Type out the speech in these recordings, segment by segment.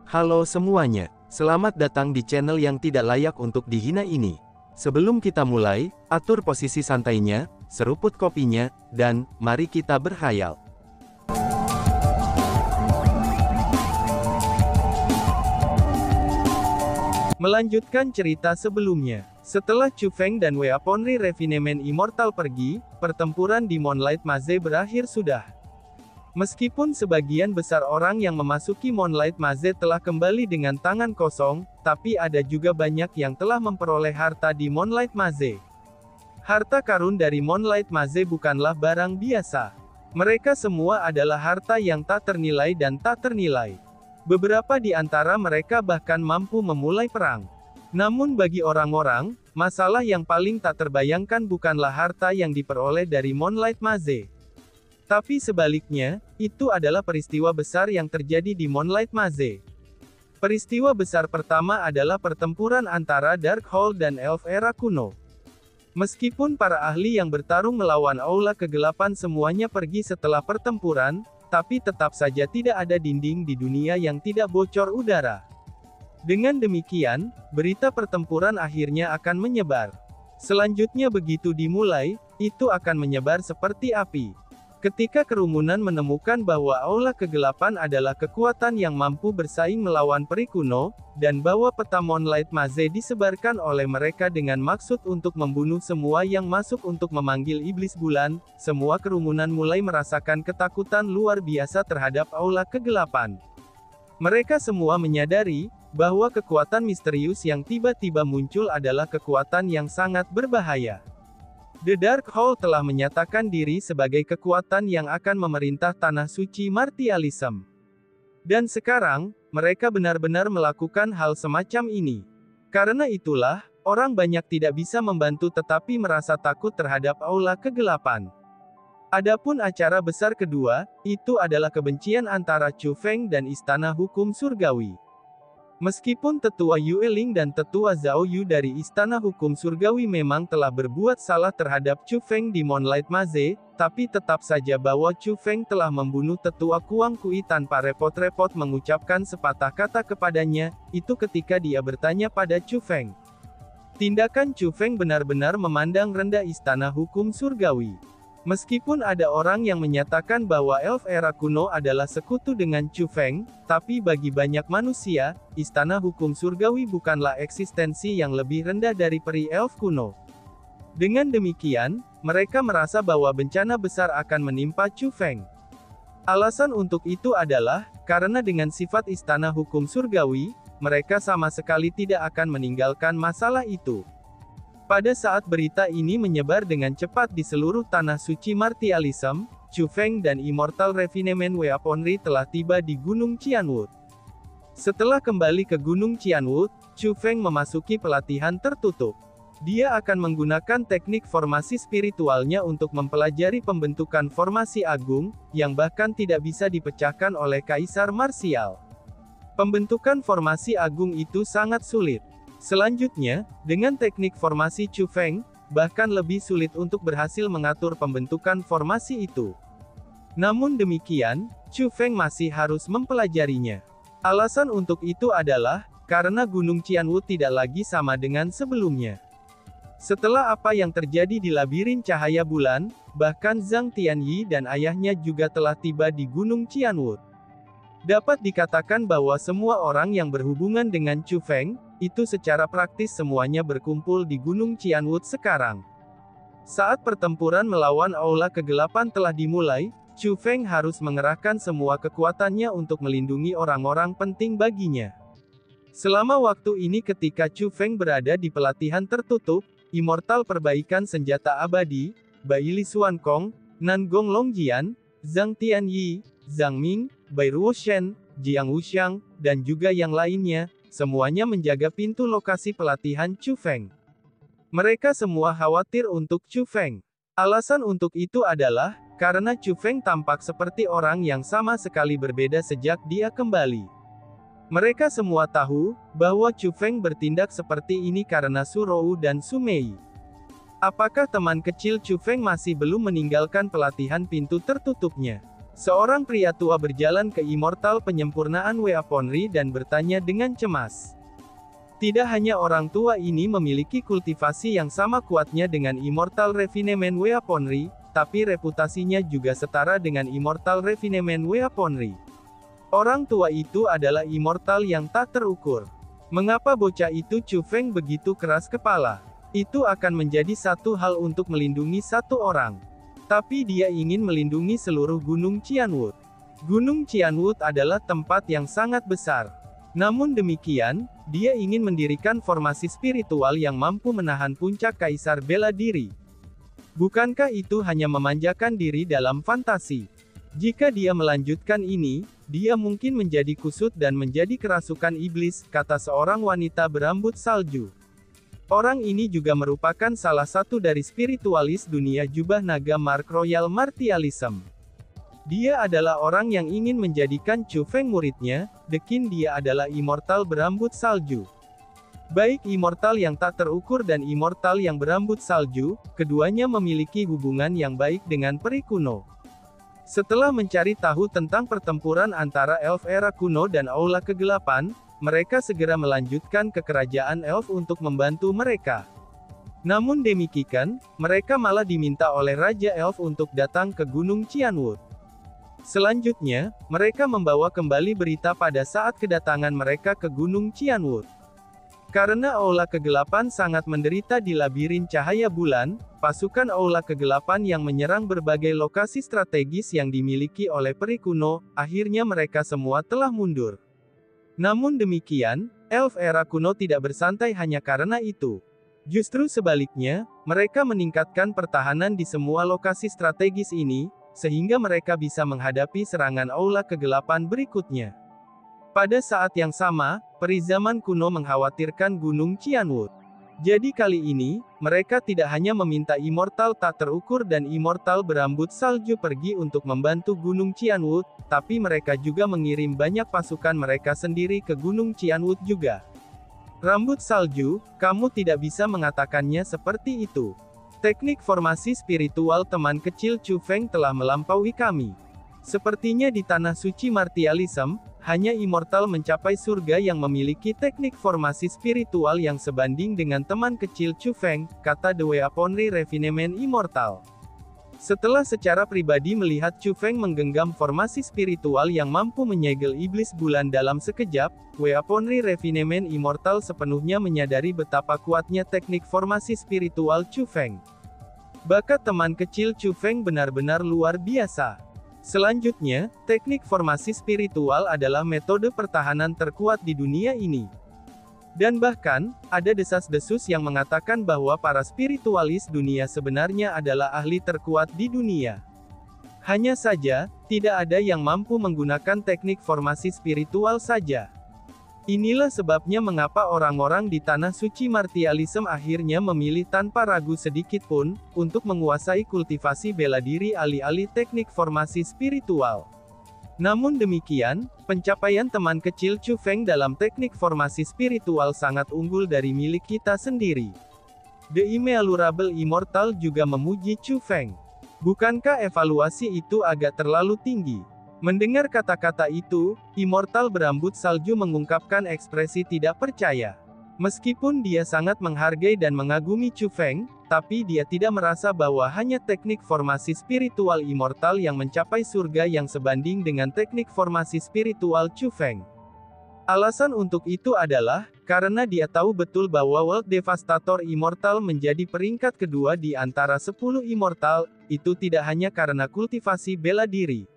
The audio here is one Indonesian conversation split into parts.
Halo semuanya, selamat datang di channel yang tidak layak untuk dihina ini. Sebelum kita mulai, atur posisi santainya, seruput kopinya, dan mari kita berkhayal. Melanjutkan cerita sebelumnya. Setelah Chu Feng dan Weaponry Refinement Immortal pergi, pertempuran di Moonlight Maze berakhir sudah. Meskipun sebagian besar orang yang memasuki Moonlight Maze telah kembali dengan tangan kosong, tapi ada juga banyak yang telah memperoleh harta di Moonlight Maze. Harta karun dari Moonlight Maze bukanlah barang biasa. Mereka semua adalah harta yang tak ternilai dan tak ternilai. Beberapa di antara mereka bahkan mampu memulai perang. Namun bagi orang-orang, masalah yang paling tak terbayangkan bukanlah harta yang diperoleh dari Moonlight Maze. Tapi sebaliknya, itu adalah peristiwa besar yang terjadi di Moonlight Maze. Peristiwa besar pertama adalah pertempuran antara Darkhold dan Elf era kuno. Meskipun para ahli yang bertarung melawan Aula Kegelapan semuanya pergi setelah pertempuran, tapi tetap saja tidak ada dinding di dunia yang tidak bocor udara. Dengan demikian, berita pertempuran akhirnya akan menyebar. Selanjutnya begitu dimulai, itu akan menyebar seperti api. Ketika kerumunan menemukan bahwa Aula Kegelapan adalah kekuatan yang mampu bersaing melawan peri kuno, dan bahwa peta Moonlight Maze disebarkan oleh mereka dengan maksud untuk membunuh semua yang masuk untuk memanggil iblis bulan, semua kerumunan mulai merasakan ketakutan luar biasa terhadap Aula Kegelapan. Mereka semua menyadari bahwa kekuatan misterius yang tiba-tiba muncul adalah kekuatan yang sangat berbahaya. The Darkhold telah menyatakan diri sebagai kekuatan yang akan memerintah tanah suci Martialism. Dan sekarang, mereka benar-benar melakukan hal semacam ini. Karena itulah, orang banyak tidak bisa membantu tetapi merasa takut terhadap Aula Kegelapan. Adapun acara besar kedua, itu adalah kebencian antara Chu Feng dan Istana Hukum Surgawi. Meskipun Tetua Yue Ling dan Tetua Zhao Yu dari Istana Hukum Surgawi memang telah berbuat salah terhadap Chu Feng di Moonlight Maze, tapi tetap saja bahwa Chu Feng telah membunuh Tetua Kuang Kui tanpa repot-repot mengucapkan sepatah kata kepadanya, itu ketika dia bertanya pada Chu Feng. Tindakan Chu Feng benar-benar memandang rendah Istana Hukum Surgawi. Meskipun ada orang yang menyatakan bahwa Elf era kuno adalah sekutu dengan Chu Feng, tapi bagi banyak manusia, Istana Hukum Surgawi bukanlah eksistensi yang lebih rendah dari peri Elf kuno. Dengan demikian, mereka merasa bahwa bencana besar akan menimpa Chu Feng. Alasan untuk itu adalah, karena dengan sifat Istana Hukum Surgawi, mereka sama sekali tidak akan meninggalkan masalah itu. Pada saat berita ini menyebar dengan cepat di seluruh tanah suci Martialism, Chu Feng dan Immortal Refinement Weaponry telah tiba di Gunung Qianwood. Setelah kembali ke Gunung Qianwood, Chu Feng memasuki pelatihan tertutup. Dia akan menggunakan teknik formasi spiritualnya untuk mempelajari pembentukan formasi agung, yang bahkan tidak bisa dipecahkan oleh Kaisar Marsial. Pembentukan formasi agung itu sangat sulit. Selanjutnya, dengan teknik formasi Chu Feng, bahkan lebih sulit untuk berhasil mengatur pembentukan formasi itu. Namun demikian, Chu Feng masih harus mempelajarinya. Alasan untuk itu adalah, karena Gunung Qianwood tidak lagi sama dengan sebelumnya. Setelah apa yang terjadi di labirin cahaya bulan, bahkan Zhang Tianyi dan ayahnya juga telah tiba di Gunung Qianwood. Dapat dikatakan bahwa semua orang yang berhubungan dengan Chu Feng, itu secara praktis semuanya berkumpul di Gunung Qianwood sekarang. Saat pertempuran melawan Aula Kegelapan telah dimulai, Chu Feng harus mengerahkan semua kekuatannya untuk melindungi orang-orang penting baginya. Selama waktu ini ketika Chu Feng berada di pelatihan tertutup, Immortal Perbaikan Senjata Abadi, Bai Li Xuankong, Nan Gong Longjian, Zhang Tianyi, Zhang Ming, Bai Ruoshen, Jiang Wuxiang, dan juga yang lainnya, semuanya menjaga pintu lokasi pelatihan Chu Feng. Mereka semua khawatir untuk Chu Feng. Alasan untuk itu adalah, karena Chu Feng tampak seperti orang yang sama sekali berbeda sejak dia kembali. Mereka semua tahu, bahwa Chu Feng bertindak seperti ini karena Su Rou dan Su Mei. Apakah teman kecil Chu Feng masih belum meninggalkan pelatihan pintu tertutupnya? Seorang pria tua berjalan ke Immortal Penyempurnaan Weaponry dan bertanya dengan cemas. Tidak hanya orang tua ini memiliki kultivasi yang sama kuatnya dengan Immortal Refinement Weaponry, tapi reputasinya juga setara dengan Immortal Refinement Weaponry. Orang tua itu adalah Immortal yang tak terukur. Mengapa bocah itu Chu Feng begitu keras kepala? Itu akan menjadi satu hal untuk melindungi satu orang. Tapi dia ingin melindungi seluruh Gunung Qianwood. Gunung Qianwood adalah tempat yang sangat besar. Namun demikian, dia ingin mendirikan formasi spiritual yang mampu menahan puncak kaisar bela diri. Bukankah itu hanya memanjakan diri dalam fantasi? Jika dia melanjutkan ini, dia mungkin menjadi kusut dan menjadi kerasukan iblis, kata seorang wanita berambut salju. Orang ini juga merupakan salah satu dari spiritualis dunia jubah naga Mark Royal Martialism. Dia adalah orang yang ingin menjadikan Chu Feng muridnya, Dekin dia adalah Immortal berambut salju. Baik Immortal yang tak terukur dan Immortal yang berambut salju, keduanya memiliki hubungan yang baik dengan peri kuno. Setelah mencari tahu tentang pertempuran antara elf era kuno dan Aula Kegelapan, mereka segera melanjutkan ke kerajaan elf untuk membantu mereka. Namun demikian, mereka malah diminta oleh Raja Elf untuk datang ke Gunung Qianwood. Selanjutnya, mereka membawa kembali berita pada saat kedatangan mereka ke Gunung Qianwood. Karena Aula Kegelapan sangat menderita di labirin cahaya bulan, pasukan Aula Kegelapan yang menyerang berbagai lokasi strategis yang dimiliki oleh peri kuno, akhirnya mereka semua telah mundur. Namun demikian, elf era kuno tidak bersantai hanya karena itu. Justru sebaliknya, mereka meningkatkan pertahanan di semua lokasi strategis ini, sehingga mereka bisa menghadapi serangan Aula Kegelapan berikutnya. Pada saat yang sama, peri zaman kuno mengkhawatirkan Gunung Qianwood. Jadi kali ini, mereka tidak hanya meminta Immortal tak terukur dan Immortal berambut salju pergi untuk membantu Gunung Qianwood, tapi mereka juga mengirim banyak pasukan mereka sendiri ke Gunung Qianwood juga. Rambut salju, kamu tidak bisa mengatakannya seperti itu. Teknik formasi spiritual teman kecil Chu Feng telah melampaui kami. Sepertinya di tanah suci Martialism, hanya Immortal mencapai surga yang memiliki teknik formasi spiritual yang sebanding dengan teman kecil Chu Feng, kata The Weaponry Refinement Immortal. Setelah secara pribadi melihat Chu Feng menggenggam formasi spiritual yang mampu menyegel iblis bulan dalam sekejap, Weaponry Refinement Immortal sepenuhnya menyadari betapa kuatnya teknik formasi spiritual Chu Feng. Bakat teman kecil Chu Feng benar-benar luar biasa. Selanjutnya, teknik formasi spiritual adalah metode pertahanan terkuat di dunia ini. Dan bahkan, ada desas-desus yang mengatakan bahwa para spiritualis dunia sebenarnya adalah ahli terkuat di dunia. Hanya saja, tidak ada yang mampu menggunakan teknik formasi spiritual saja. Inilah sebabnya mengapa orang-orang di tanah suci Martialism akhirnya memilih tanpa ragu sedikit pun, untuk menguasai kultivasi bela diri alih-alih teknik formasi spiritual. Namun demikian, pencapaian teman kecil Chu Feng dalam teknik formasi spiritual sangat unggul dari milik kita sendiri. The Immeasurable Immortal juga memuji Chu Feng. Bukankah evaluasi itu agak terlalu tinggi? Mendengar kata-kata itu, Immortal berambut salju mengungkapkan ekspresi tidak percaya. Meskipun dia sangat menghargai dan mengagumi Chu Feng, tapi dia tidak merasa bahwa hanya teknik formasi spiritual Immortal yang mencapai surga yang sebanding dengan teknik formasi spiritual Chu Feng. Alasan untuk itu adalah, karena dia tahu betul bahwa World Devastator Immortal menjadi peringkat kedua di antara 10 Immortal, itu tidak hanya karena kultivasi bela diri.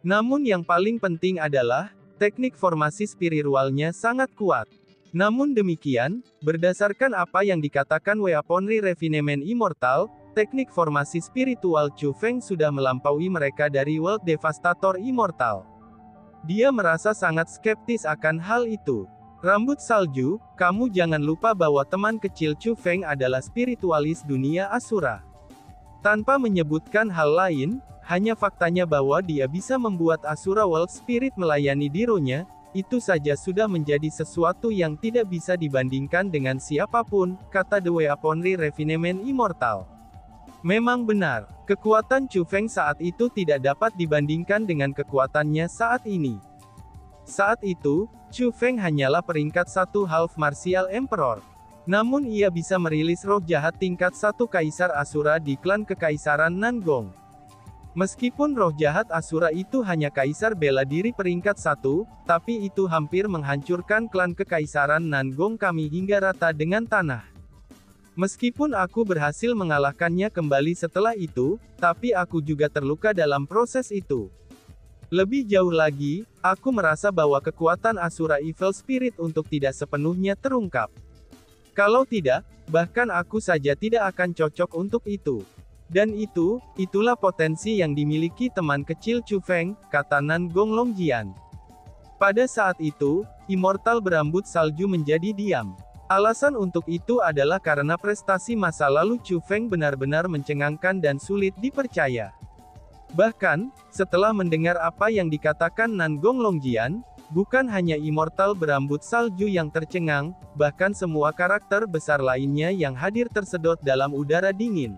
Namun yang paling penting adalah, teknik formasi spiritualnya sangat kuat. Namun demikian, berdasarkan apa yang dikatakan Weaponry Refinement Immortal, teknik formasi spiritual Chu Feng sudah melampaui mereka dari World Devastator Immortal. Dia merasa sangat skeptis akan hal itu. Rambut salju, kamu jangan lupa bahwa teman kecil Chu Feng adalah spiritualis dunia Asura. Tanpa menyebutkan hal lain, hanya faktanya bahwa dia bisa membuat Asura World Spirit melayani Dironya, itu saja sudah menjadi sesuatu yang tidak bisa dibandingkan dengan siapapun, kata The Weaponry Refinement Immortal. Memang benar, kekuatan Chu Feng saat itu tidak dapat dibandingkan dengan kekuatannya saat ini. Saat itu, Chu Feng hanyalah peringkat 1 Half Martial Emperor. Namun ia bisa merilis roh jahat tingkat 1 Kaisar Asura di klan Kekaisaran Nangong. Meskipun roh jahat Asura itu hanya kaisar bela diri peringkat 1, tapi itu hampir menghancurkan klan Kekaisaran Nangong kami hingga rata dengan tanah. Meskipun aku berhasil mengalahkannya kembali setelah itu, tapi aku juga terluka dalam proses itu. Lebih jauh lagi, aku merasa bahwa kekuatan Asura Evil Spirit untuk tidak sepenuhnya terungkap. Kalau tidak, bahkan aku saja tidak akan cocok untuk itu. Dan itulah potensi yang dimiliki teman kecil Chu Feng, kata Nangong Longjian. Pada saat itu, Immortal berambut salju menjadi diam. Alasan untuk itu adalah karena prestasi masa lalu Chu Feng benar-benar mencengangkan dan sulit dipercaya. Bahkan, setelah mendengar apa yang dikatakan Nangong Longjian, bukan hanya Immortal berambut salju yang tercengang, bahkan semua karakter besar lainnya yang hadir tersedot dalam udara dingin.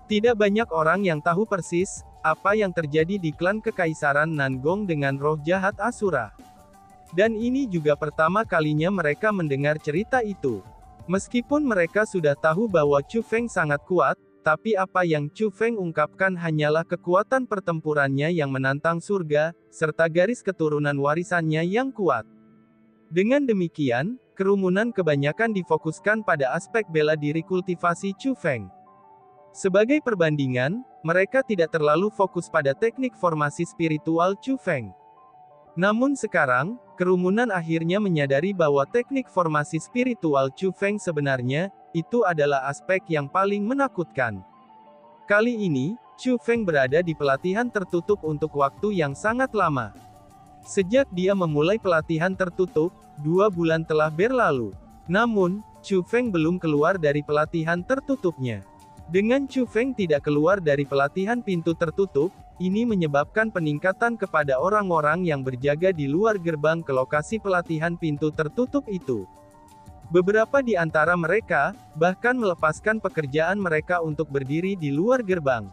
Tidak banyak orang yang tahu persis apa yang terjadi di klan Kekaisaran Nangong dengan roh jahat Asura. Dan ini juga pertama kalinya mereka mendengar cerita itu. Meskipun mereka sudah tahu bahwa Chu Feng sangat kuat, tapi apa yang Chu Feng ungkapkan hanyalah kekuatan pertempurannya yang menantang surga, serta garis keturunan warisannya yang kuat. Dengan demikian, kerumunan kebanyakan difokuskan pada aspek bela diri kultivasi Chu Feng. Sebagai perbandingan, mereka tidak terlalu fokus pada teknik formasi spiritual Chu Feng. Namun sekarang, kerumunan akhirnya menyadari bahwa teknik formasi spiritual Chu Feng sebenarnya, itu adalah aspek yang paling menakutkan. Kali ini, Chu Feng berada di pelatihan tertutup untuk waktu yang sangat lama. Sejak dia memulai pelatihan tertutup, 2 bulan telah berlalu. Namun, Chu Feng belum keluar dari pelatihan tertutupnya. Dengan Chu Feng tidak keluar dari pelatihan pintu tertutup, ini menyebabkan peningkatan kepada orang-orang yang berjaga di luar gerbang ke lokasi pelatihan pintu tertutup itu. Beberapa di antara mereka, bahkan melepaskan pekerjaan mereka untuk berdiri di luar gerbang.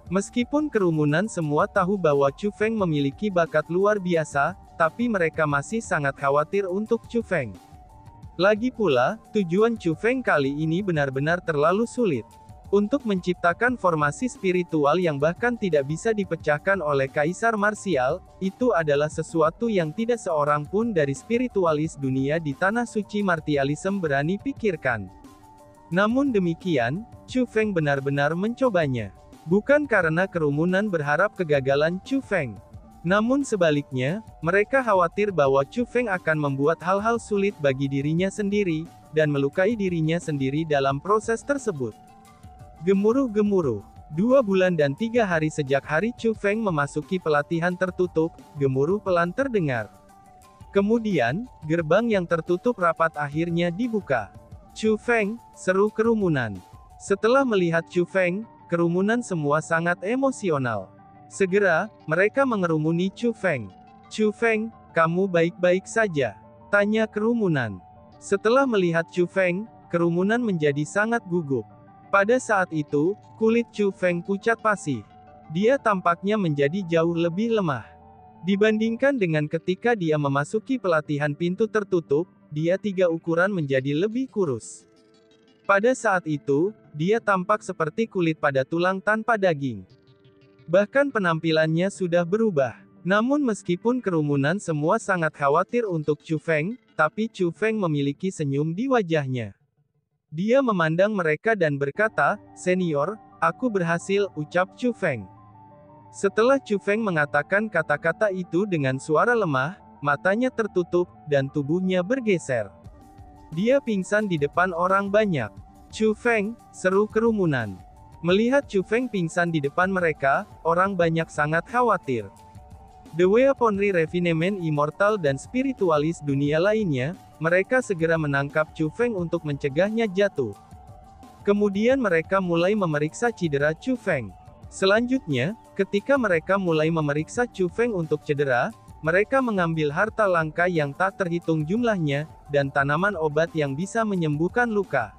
Meskipun kerumunan semua tahu bahwa Chu Feng memiliki bakat luar biasa, tapi mereka masih sangat khawatir untuk Chu Feng. Lagi pula, tujuan Chu Feng kali ini benar-benar terlalu sulit. Untuk menciptakan formasi spiritual yang bahkan tidak bisa dipecahkan oleh Kaisar Martial, itu adalah sesuatu yang tidak seorang pun dari spiritualis dunia di Tanah Suci Martialism berani pikirkan. Namun demikian, Chu Feng benar-benar mencobanya. Bukan karena kerumunan berharap kegagalan Chu Feng. Namun sebaliknya, mereka khawatir bahwa Chu Feng akan membuat hal-hal sulit bagi dirinya sendiri, dan melukai dirinya sendiri dalam proses tersebut. Gemuruh-gemuruh. 2 bulan dan 3 hari sejak hari Chu Feng memasuki pelatihan tertutup, gemuruh pelan terdengar. Kemudian, gerbang yang tertutup rapat akhirnya dibuka. Chu Feng, seru kerumunan. Setelah melihat Chu Feng, kerumunan semua sangat emosional. Segera, mereka mengerumuni Chu Feng. Chu Feng, kamu baik-baik saja? Tanya kerumunan. Setelah melihat Chu Feng, kerumunan menjadi sangat gugup. Pada saat itu, kulit Chu Feng pucat pasih. Dia tampaknya menjadi jauh lebih lemah. Dibandingkan dengan ketika dia memasuki pelatihan pintu tertutup, dia 3 ukuran menjadi lebih kurus. Pada saat itu, dia tampak seperti kulit pada tulang tanpa daging. Bahkan penampilannya sudah berubah. Namun meskipun kerumunan semua sangat khawatir untuk Chu Feng, tapi Chu Feng memiliki senyum di wajahnya. Dia memandang mereka dan berkata, "Senior, aku berhasil," ucap Chu Feng. Setelah Chu Feng mengatakan kata-kata itu dengan suara lemah, matanya tertutup, dan tubuhnya bergeser. Dia pingsan di depan orang banyak. Chu Feng, seru kerumunan. Melihat Chu Feng pingsan di depan mereka, orang banyak sangat khawatir. The Weaponry Refinement Immortal dan spiritualis dunia lainnya, mereka segera menangkap Chu Feng untuk mencegahnya jatuh. Kemudian mereka mulai memeriksa cedera Chu Feng. Selanjutnya, ketika mereka mulai memeriksa Chu Feng untuk cedera, mereka mengambil harta langka yang tak terhitung jumlahnya, dan tanaman obat yang bisa menyembuhkan luka.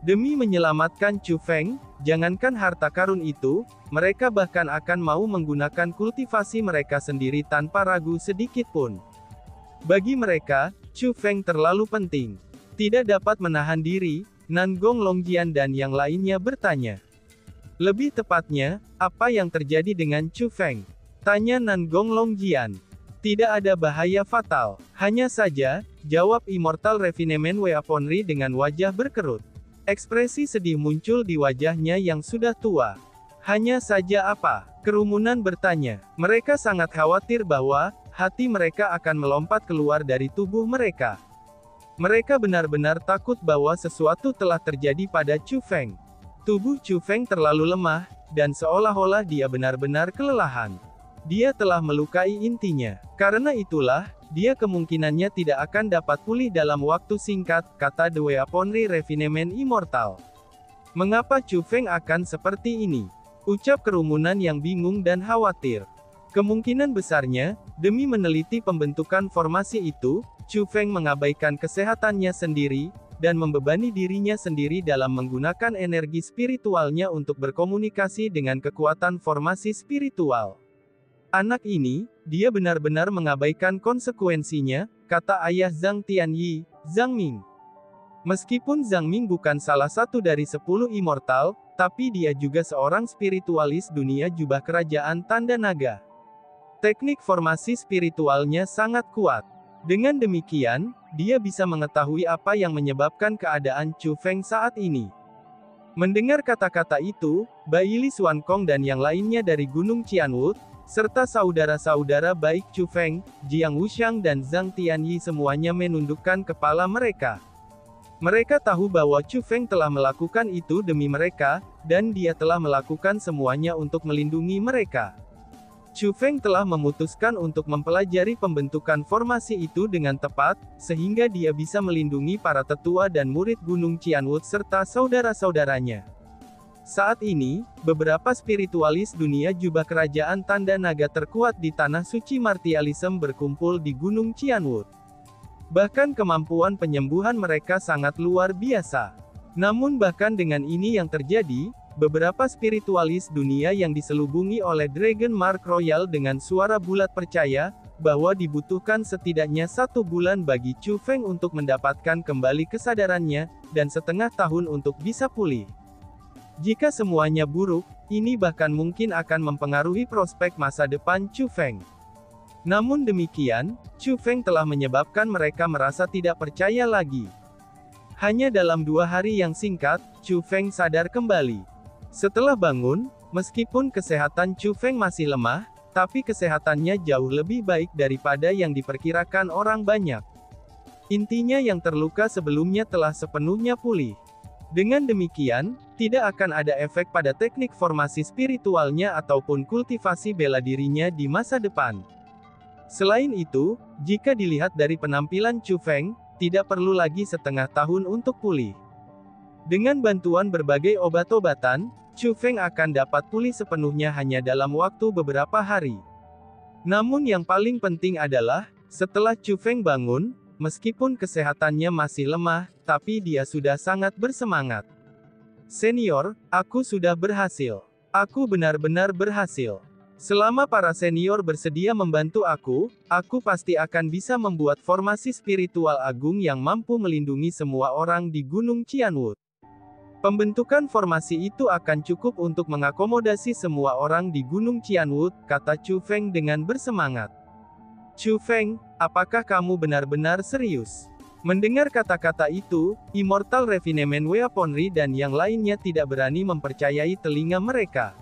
Demi menyelamatkan Chu Feng, jangankan harta karun itu, mereka bahkan akan mau menggunakan kultivasi mereka sendiri tanpa ragu sedikit pun. Bagi mereka, Chu Feng terlalu penting. Tidak dapat menahan diri, Nangong Longjian dan yang lainnya bertanya. Lebih tepatnya, apa yang terjadi dengan Chu Feng? Tanya Nangong Longjian. Tidak ada bahaya fatal. Hanya saja, jawab Immortal Refinement Weaponry dengan wajah berkerut. Ekspresi sedih muncul di wajahnya yang sudah tua. Hanya saja apa? Kerumunan bertanya. Mereka sangat khawatir bahwa hati mereka akan melompat keluar dari tubuh mereka. Mereka benar-benar takut bahwa sesuatu telah terjadi pada Chu Feng. Tubuh Chu Feng terlalu lemah, dan seolah-olah dia benar-benar kelelahan. Dia telah melukai intinya. Karena itulah, dia kemungkinannya tidak akan dapat pulih dalam waktu singkat, kata The Weaponry Refinement Immortal. Mengapa Chu Feng akan seperti ini? Ucap kerumunan yang bingung dan khawatir. Kemungkinan besarnya, demi meneliti pembentukan formasi itu, Chu Feng mengabaikan kesehatannya sendiri, dan membebani dirinya sendiri dalam menggunakan energi spiritualnya untuk berkomunikasi dengan kekuatan formasi spiritual. Anak ini, dia benar-benar mengabaikan konsekuensinya, kata ayah Zhang Tianyi, Zhang Ming. Meskipun Zhang Ming bukan salah satu dari 10 immortal, tapi dia juga seorang spiritualis dunia jubah kerajaan tanda naga. Teknik formasi spiritualnya sangat kuat. Dengan demikian, dia bisa mengetahui apa yang menyebabkan keadaan Chu Feng saat ini. Mendengar kata-kata itu, Bai Li Xuankong dan yang lainnya dari Gunung Qianwu, serta saudara-saudara baik Chu Feng, Jiang Wuxiang dan Zhang Tianyi semuanya menundukkan kepala mereka. Mereka tahu bahwa Chu Feng telah melakukan itu demi mereka, dan dia telah melakukan semuanya untuk melindungi mereka. Chu Feng telah memutuskan untuk mempelajari pembentukan formasi itu dengan tepat, sehingga dia bisa melindungi para tetua dan murid Gunung Qianwu serta saudara-saudaranya. Saat ini, beberapa spiritualis dunia jubah kerajaan tanda naga terkuat di tanah suci martialism berkumpul di Gunung Qianwu. Bahkan kemampuan penyembuhan mereka sangat luar biasa. Namun bahkan dengan ini yang terjadi, beberapa spiritualis dunia yang diselubungi oleh Dragon Mark Royal dengan suara bulat percaya, bahwa dibutuhkan setidaknya 1 bulan bagi Chu Feng untuk mendapatkan kembali kesadarannya, dan setengah tahun untuk bisa pulih. Jika semuanya buruk, ini bahkan mungkin akan mempengaruhi prospek masa depan Chu Feng. Namun demikian, Chu Feng telah menyebabkan mereka merasa tidak percaya lagi. Hanya dalam 2 hari yang singkat, Chu Feng sadar kembali. Setelah bangun, meskipun kesehatan Chu Feng masih lemah, tapi kesehatannya jauh lebih baik daripada yang diperkirakan orang banyak. Intinya yang terluka sebelumnya telah sepenuhnya pulih. Dengan demikian, tidak akan ada efek pada teknik formasi spiritualnya ataupun kultivasi bela dirinya di masa depan. Selain itu, jika dilihat dari penampilan Chu Feng, tidak perlu lagi setengah tahun untuk pulih. Dengan bantuan berbagai obat-obatan, Chu Feng akan dapat pulih sepenuhnya hanya dalam waktu beberapa hari. Namun yang paling penting adalah, setelah Chu Feng bangun, meskipun kesehatannya masih lemah, tapi dia sudah sangat bersemangat. Senior, aku sudah berhasil. Aku benar-benar berhasil. Selama para senior bersedia membantu aku pasti akan bisa membuat formasi spiritual agung yang mampu melindungi semua orang di Gunung Qianwu. Pembentukan formasi itu akan cukup untuk mengakomodasi semua orang di Gunung Qianwu, kata Chu Feng dengan bersemangat. Chu Feng, apakah kamu benar-benar serius? Mendengar kata-kata itu, Immortal Refinement Weaponry dan yang lainnya tidak berani mempercayai telinga mereka.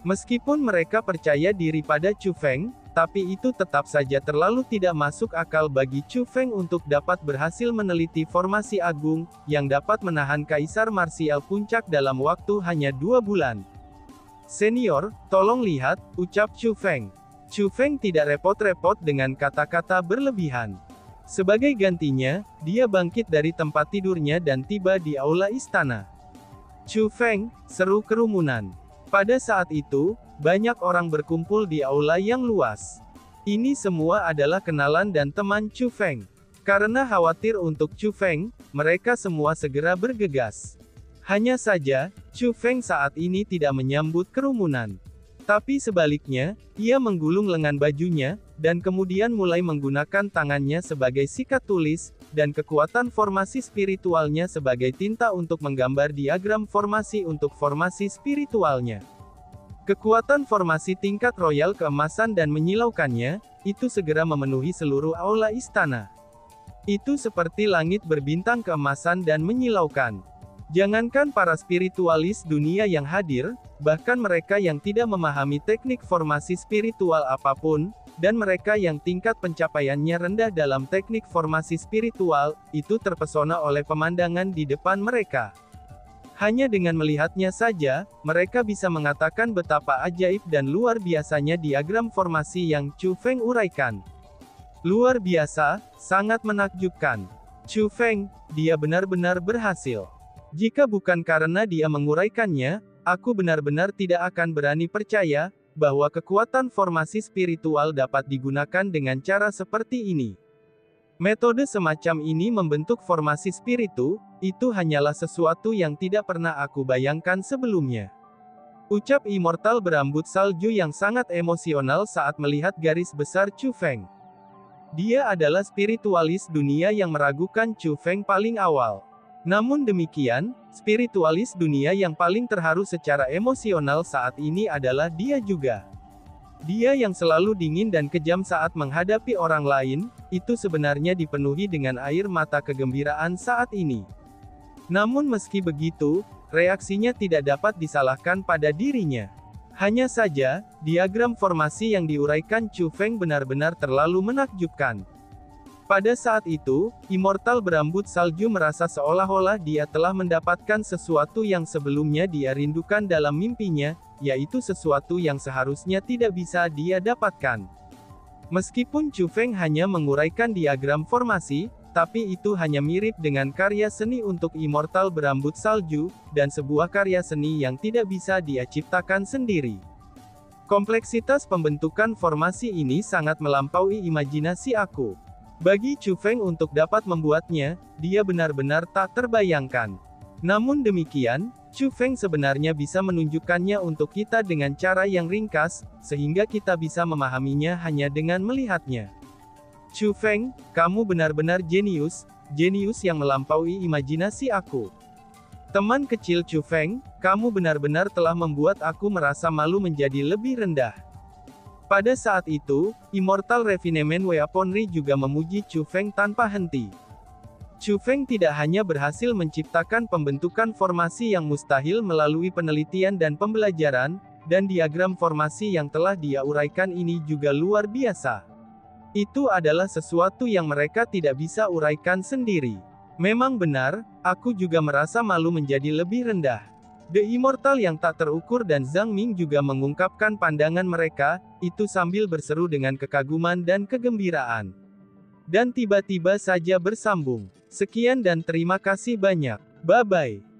Meskipun mereka percaya diri pada Chu Feng, tapi itu tetap saja terlalu tidak masuk akal bagi Chu Feng untuk dapat berhasil meneliti formasi agung, yang dapat menahan Kaisar Marsial Puncak dalam waktu hanya 2 bulan. Senior, tolong lihat, ucap Chu Feng. Chu Feng tidak repot-repot dengan kata-kata berlebihan. Sebagai gantinya, dia bangkit dari tempat tidurnya dan tiba di aula istana. Chu Feng, seru kerumunan. Pada saat itu, banyak orang berkumpul di aula yang luas. Ini semua adalah kenalan dan teman Chu Feng. Karena khawatir untuk Chu Feng, mereka semua segera bergegas. Hanya saja, Chu Feng saat ini tidak menyambut kerumunan. Tapi sebaliknya, ia menggulung lengan bajunya, dan kemudian mulai menggunakan tangannya sebagai sikat tulis, dan kekuatan formasi spiritualnya sebagai tinta untuk menggambar diagram formasi untuk formasi spiritualnya. Kekuatan formasi tingkat royal keemasan dan menyilaukannya, itu segera memenuhi seluruh aula istana. Itu seperti langit berbintang keemasan dan menyilaukan. Jangankan para spiritualis dunia yang hadir, bahkan mereka yang tidak memahami teknik formasi spiritual apapun, dan mereka yang tingkat pencapaiannya rendah dalam teknik formasi spiritual, itu terpesona oleh pemandangan di depan mereka. Hanya dengan melihatnya saja, mereka bisa mengatakan betapa ajaib dan luar biasanya diagram formasi yang Chu Feng uraikan. Luar biasa, sangat menakjubkan. Chu Feng, dia benar-benar berhasil. Jika bukan karena dia menguraikannya, aku benar-benar tidak akan berani percaya bahwa kekuatan formasi spiritual dapat digunakan dengan cara seperti ini. Metode semacam ini membentuk formasi spiritu, itu hanyalah sesuatu yang tidak pernah aku bayangkan sebelumnya. Ucap immortal berambut salju yang sangat emosional saat melihat garis besar Chu Feng. Dia adalah spiritualis dunia yang meragukan Chu Feng paling awal. Namun demikian, spiritualis dunia yang paling terharu secara emosional saat ini adalah dia juga. Dia yang selalu dingin dan kejam saat menghadapi orang lain, itu sebenarnya dipenuhi dengan air mata kegembiraan saat ini. Namun meski begitu, reaksinya tidak dapat disalahkan pada dirinya. Hanya saja, diagram formasi yang diuraikan Chu Feng benar-benar terlalu menakjubkan. Pada saat itu, immortal berambut salju merasa seolah-olah dia telah mendapatkan sesuatu yang sebelumnya dia rindukan dalam mimpinya, yaitu sesuatu yang seharusnya tidak bisa dia dapatkan. Meskipun Chu Feng hanya menguraikan diagram formasi, tapi itu hanya mirip dengan karya seni untuk immortal berambut salju, dan sebuah karya seni yang tidak bisa dia ciptakan sendiri. Kompleksitas pembentukan formasi ini sangat melampaui imajinasi aku. Bagi Chu Feng untuk dapat membuatnya, dia benar-benar tak terbayangkan. Namun demikian, Chu Feng sebenarnya bisa menunjukkannya untuk kita dengan cara yang ringkas, sehingga kita bisa memahaminya hanya dengan melihatnya. Chu Feng, kamu benar-benar jenius, jenius yang melampaui imajinasi aku. Teman kecil Chu Feng, kamu benar-benar telah membuat aku merasa malu menjadi lebih rendah. Pada saat itu, Immortal Refinement Weaponry juga memuji Chu Feng tanpa henti. Chu Feng tidak hanya berhasil menciptakan pembentukan formasi yang mustahil melalui penelitian dan pembelajaran, dan diagram formasi yang telah dia uraikan ini juga luar biasa. Itu adalah sesuatu yang mereka tidak bisa uraikan sendiri. Memang benar, aku juga merasa malu menjadi lebih rendah. The Immortal yang tak terukur dan Zhang Ming juga mengungkapkan pandangan mereka, itu sambil berseru dengan kekaguman dan kegembiraan. Dan tiba-tiba saja bersambung. Sekian dan terima kasih banyak. Bye-bye.